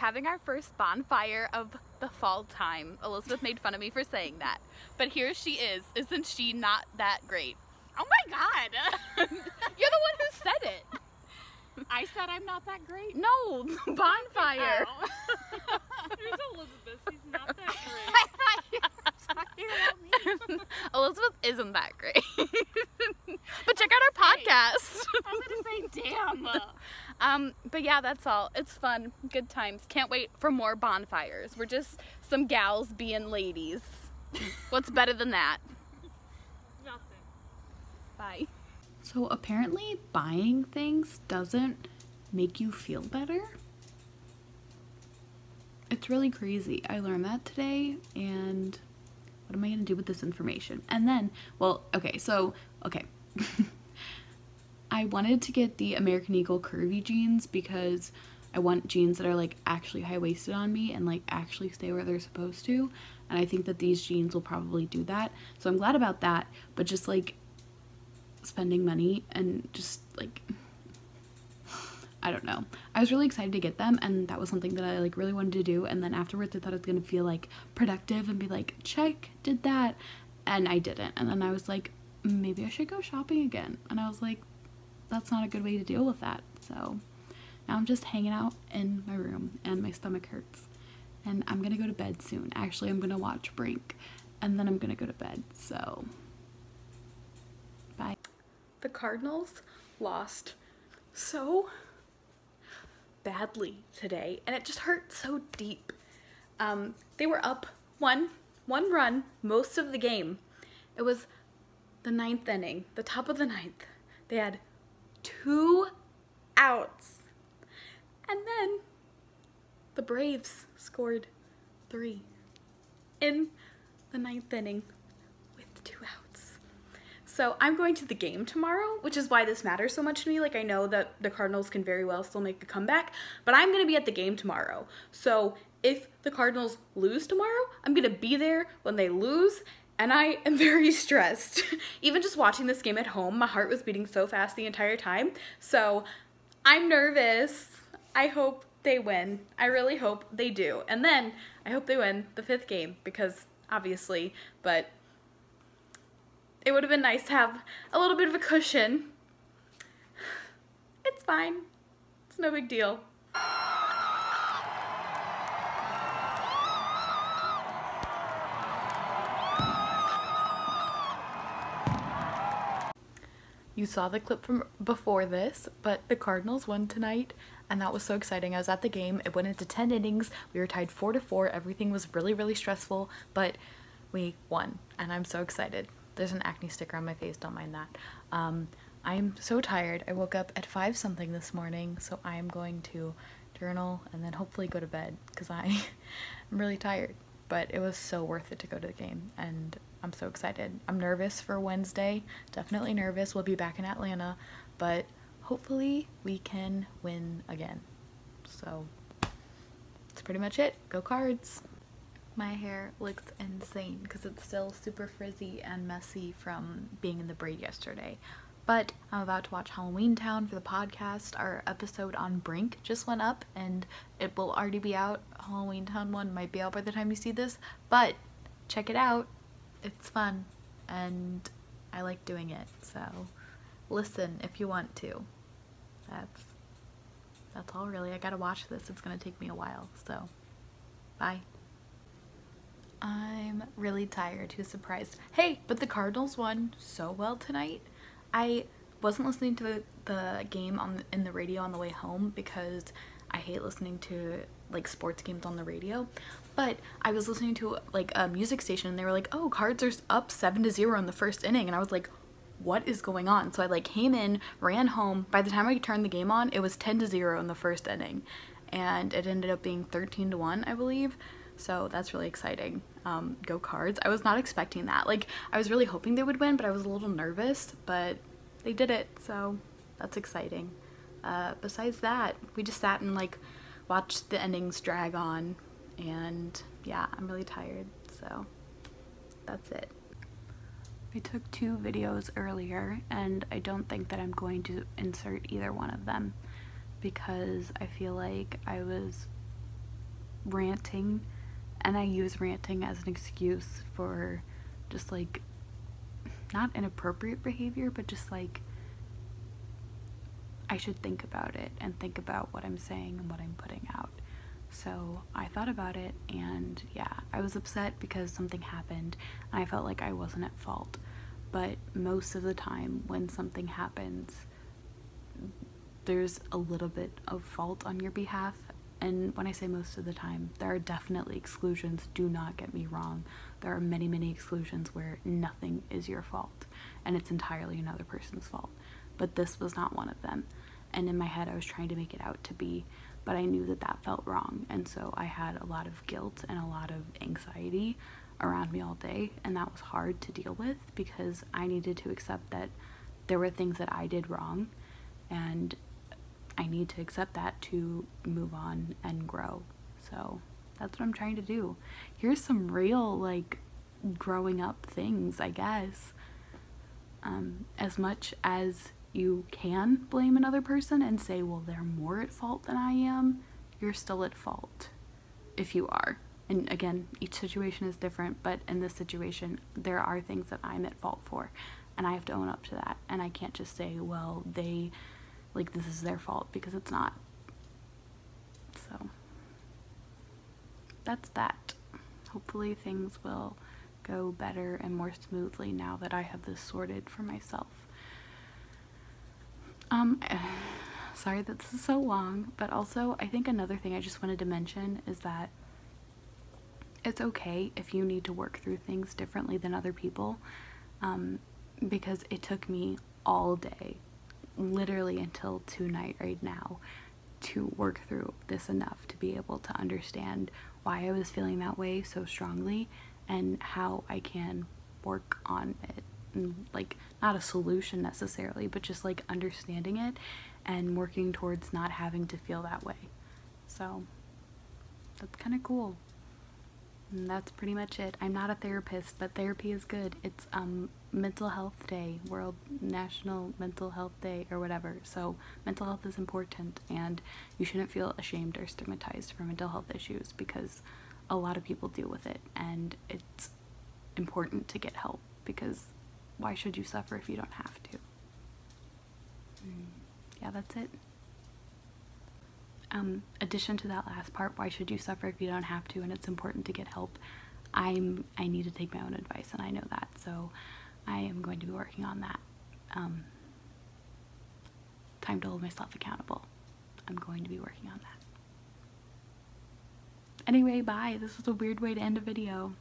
having our first bonfire of the fall time. Elizabeth made fun of me for saying that, but here she is. Isn't she not that great? Oh my god! You're the one who said it. I said I'm not that great? No, bonfire. Oh. There's Elizabeth, she's not that great. Talking about me. Elizabeth isn't that great. But check out our podcast. I was gonna say, damn. But yeah, that's all. It's fun. Good times. Can't wait for more bonfires. We're just some gals being ladies. What's better than that? Nothing. Bye. So apparently buying things doesn't make you feel better. It's really crazy. I learned that today, and what am I going to do with this information? And then, well, okay. I wanted to get the American Eagle curvy jeans because I want jeans that are like actually high-waisted on me and like actually stay where they're supposed to. And I think that these jeans will probably do that. So I'm glad about that, but just like spending money and just like, I don't know. I was really excited to get them, and that was something that I like really wanted to do, and then afterwards I thought it was gonna feel like productive and be like, check, did that, and I didn't. And then I was like, maybe I should go shopping again, and I was like, that's not a good way to deal with that. So now I'm just hanging out in my room and my stomach hurts, and I'm gonna go to bed soon. Actually, I'm gonna watch Brink and then I'm gonna go to bed. So bye. The Cardinals lost so badly today, and it just hurt so deep. They were up one run most of the game. It was the 9th inning, the top of the 9th. They had 2 outs, and then the Braves scored 3 in the 9th inning with 2 outs. So I'm going to the game tomorrow, which is why this matters so much to me. Like, I know that the Cardinals can very well still make a comeback, but I'm going to be at the game tomorrow. So if the Cardinals lose tomorrow, I'm going to be there when they lose, and I am very stressed. Even just watching this game at home, my heart was beating so fast the entire time. So I'm nervous. I hope they win. I really hope they do. And then I hope they win the 5th game, because obviously, but it would have been nice to have a little bit of a cushion. It's fine. It's no big deal. You saw the clip from before this, but the Cardinals won tonight, and that was so exciting. I was at the game. It went into 10 innings. We were tied 4-4. Everything was really, really stressful, but we won, and I'm so excited. There's an acne sticker on my face, don't mind that. I'm so tired. I woke up at 5 something this morning, so I'm going to journal and then hopefully go to bed, because I'm really tired. But it was so worth it to go to the game, and I'm so excited. I'm nervous for Wednesday, definitely nervous. We'll be back in Atlanta, but hopefully we can win again. So that's pretty much it. Go Cards! My hair looks insane because it's still super frizzy and messy from being in the braid yesterday. But I'm about to watch Halloween Town for the podcast. Our episode on Brink just went up, and it will already be out. Halloween Town 1 might be out by the time you see this, but check it out. It's fun, and I like doing it, so listen if you want to. That's all really. I gotta watch this. It's gonna take me a while, so bye. I'm really tired. Who's surprised? Hey, but the Cardinals won so well tonight. I wasn't listening to the game in the radio on the way home because I hate listening to like sports games on the radio, but I was listening to like a music station, and they were like, oh, Cards are up 7-0 in the 1st inning, and I was like, what is going on? So I like came in, ran home. By the time I turned the game on, it was 10-0 in the 1st inning, and it ended up being 13-1, I believe. So that's really exciting. Go Cards. I was not expecting that. Like, I was really hoping they would win, but I was a little nervous, but they did it, so that's exciting. Besides that, we just sat and like watched the innings drag on, and yeah, I'm really tired, so that's it. I took 2 videos earlier, and I don't think that I'm going to insert either one of them because I feel like I was ranting, and I use ranting as an excuse for just like not inappropriate behavior, but just like I should think about it and think about what I'm saying and what I'm putting out. So I thought about it, and yeah, I was upset because something happened and I felt like I wasn't at fault. But most of the time when something happens, there's a little bit of fault on your behalf. And when I say most of the time, there are definitely exclusions, do not get me wrong. There are many, many exclusions where nothing is your fault and it's entirely another person's fault. But this was not one of them. And in my head, I was trying to make it out to be, but I knew that that felt wrong. And so I had a lot of guilt and a lot of anxiety around me all day. And that was hard to deal with because I needed to accept that there were things that I did wrong. And I need to accept that to move on and grow. So that's what I'm trying to do. Here's some real, like, growing up things, I guess. As much as you can blame another person and say, well, they're more at fault than I am, you're still at fault if you are. And again, each situation is different, but in this situation, there are things that I'm at fault for, and I have to own up to that. And I can't just say, well, they, like, this is their fault, because it's not. So that's that. Hopefully things will go better and more smoothly now that I have this sorted for myself. Sorry that this is so long, but also I think another thing I just wanted to mention is that it's okay if you need to work through things differently than other people, because it took me all day, literally until tonight right now, to work through this enough to be able to understand why I was feeling that way so strongly and how I can work on it. And, like, not a solution necessarily, but just like understanding it and working towards not having to feel that way. So that's kind of cool. And that's pretty much it. I'm not a therapist, but therapy is good. It's Mental Health Day, World National Mental Health Day, or whatever. So mental health is important, and you shouldn't feel ashamed or stigmatized for mental health issues, because a lot of people deal with it, and it's important to get help, because why should you suffer if you don't have to? Yeah, that's it. Addition to that last part, why should you suffer if you don't have to, and it's important to get help, I need to take my own advice, and I know that, so I am going to be working on that. Time to hold myself accountable. I'm going to be working on that. Anyway, bye. This was a weird way to end a video.